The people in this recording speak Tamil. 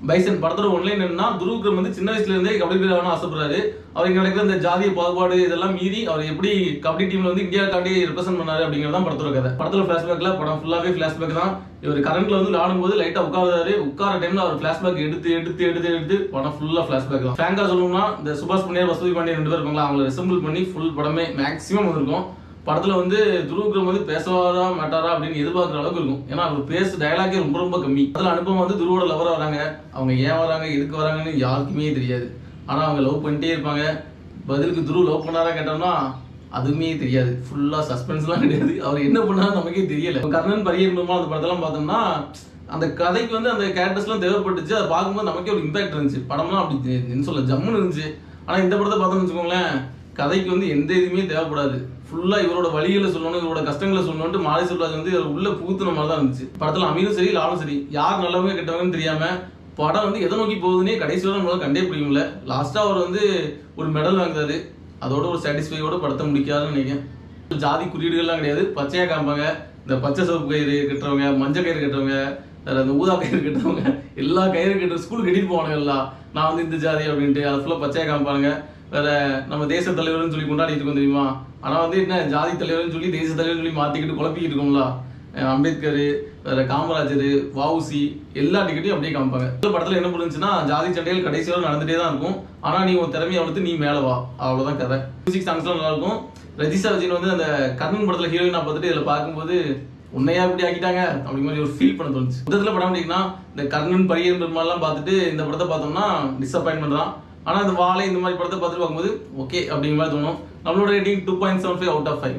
பைசன் படத்தோட ஒன்லைன் என்னன்னா, துருவ் வந்து சின்ன வயசுல இருந்தே கபடி பிளேயர் ஆகணும்னு ஆசைப்படுறாரு. அவர் இங்க நடக்கிற இந்த ஜாதிய பாகுபாடு இதெல்லாம் மீறி அவர் எப்படி கபடி டீம்ல வந்து இந்தியாக்காண்டி ரெப்ரசென்ட் பண்ணாரு அப்படிங்கிறது தான் படத்தோட கதை. படத்துல பிளாஷ்பேக்ல படம் ஃபுல்லாவே பிளாஷ்பேக் தான். இவர் கரண்ட்ல வந்து விளையாடும்போது லைட்டா உட்கார்றாரு. உட்கார டைம்ல அவர் பிளாஷ்பேக் எடுத்து படம் ஃபுல்லா பிளாஷ்பேக் தான். ஃபிராங்கா சொல்லணும்னா இந்த சுபாஷ் பண்டியா வசூதி பாண்டியா 2 பேர் இருப்பாங்களா, அவங்களை ரெசம்பிள் பண்ணி ஃபுல் படமே மேக்ஸிமம் வந்திருக்கும். படத்துல வந்து துருவ் வந்து பேசவாரா மாட்டாரா அப்படின்னு எதிர்பார்க்குற அளவுக்கு இருக்கும். ஏன்னா அவர் பேச டயலாகே ரொம்ப கம்மி. அதுல அனுபவம் வந்து துருவோட லவர் வராங்க. அவங்க ஏன் வராங்க எதுக்கு வராங்கன்னு யாருக்குமே தெரியாது. ஆனா அவங்க லவ் பண்ணிட்டே இருப்பாங்க. பதிலுக்கு துருவ் லவ் பண்ணாரா கேட்டோம்னா அதுவுமே தெரியாது. ஃபுல்லா சஸ்பென்ஸ்லாம் கிடையாது. அவர் என்ன பண்ணாரு நமக்கே தெரியல. கர்ணன் பரியன் பெருமாள் அந்த படத்தெல்லாம் பார்த்தோம்னா அந்த கதைக்கு வந்து அந்த கேரக்டர்ஸ்லாம் தேவைப்பட்டுச்சு. அதை பார்க்கும்போது நமக்கே ஒரு இம்பாக்ட் இருந்துச்சு. படம்லாம் அப்படி என்ன சொல்ல ஜம்முன்னு இருந்துச்சு. ஆனா இந்த படத்தை பார்த்தோம்னு வச்சுக்கோங்களேன், கதைக்கு வந்து எந்த இதுவுமே தேவைப்படாது. ஃபுல்லா இவரோட வழிகளை சொல்லணும், இவரோட கஷ்டங்களை சொல்லணும்னு மாரி செல்வராஜ் வந்து உள்ள புகுத்துன மாதிரி தான் இருந்துச்சு. படத்துல அமீரும் சரி லாலும் சரி யார் நல்லவங்க கெட்டவங்கன்னு தெரியாம படம் வந்து எதை நோக்கி போகுதுன்னே கடைசி வரை நம்மளால கண்டே பிடிக்கும்ல. லாஸ்டா அவர் வந்து ஒரு மெடல் வாங்குறாரு. அதோட ஒரு சாட்டிஸ்ஃபையோட படத்தை முடிக்காதுன்னு நினைக்கிறேன். ஜாதி குறியீடுகள்லாம் கிடையாது. பச்சையா காமிப்பாங்க. இந்த பச்சை சிவப்பு கயிறு கட்டுறவங்க, மஞ்சள் கயிறு கட்டுறவங்க, அந்த ஊதா கயிறு கட்டுறவங்க, எல்லா கயிறு கட்டுற ஸ்கூல் கட்டிட்டு போவானுங்க எல்லாம். நான் வந்து இந்த ஜாதி அப்படின்ட்டு அதை ஃபுல்லா பச்சையா காமிப்பாங்க. வேற நம்ம தேச தலைவர்னு சொல்லி கொண்டாடிட்டு இருக்கோம் தெரியுமா. ஆனா வந்து என்ன ஜாதி தலைவர்னு சொல்லி தேச தலைவர்னு சொல்லி மாத்திக்கிட்டு குழப்பிக்கிட்டு இருக்கோம்ல. அம்பேத்கர், வேற காமராஜர், வஉசி எல்லா டிக்கெட்டையும் அப்படியே காமிப்பாங்க. இந்த படத்துல என்ன புரிஞ்சுன்னா, ஜாதி சண்டைகள் கடைசி வரை நடந்துட்டே தான் இருக்கும். ஆனா நீ உன் திறமையை வளர்த்து நீ மேல வா, அவ்வளவுதான் கதை. மியூசிக் சாங்ஸ்லாம் நல்லா இருக்கும். ரஜிஷா விஜயன் வந்து அந்த கர்ணன் படத்துல ஹீரோயினா பார்த்துட்டு இதுல பார்க்கும்போது உன்னையா இப்படி ஆக்கிட்டாங்க அப்படி மாதிரி ஒரு ஃபீல் பண்ண தோணுச்சு. மொத்தத்துல படம் அப்படின்னா இந்த கர்ணன் பரியன் பெருமாள்லாம் பார்த்துட்டு இந்த படத்தை பார்த்தோம்னா டிசப்பாயின்மெண்ட் தான். ஆனா இந்த வாழை இந்த மாதிரி படத்தை பார்த்துட்டு பார்க்கும்போது ஓகே அப்படிங்கிற மாதிரி தோணும். நம்மளோட ரேட்டிங் 2.75 out of 5.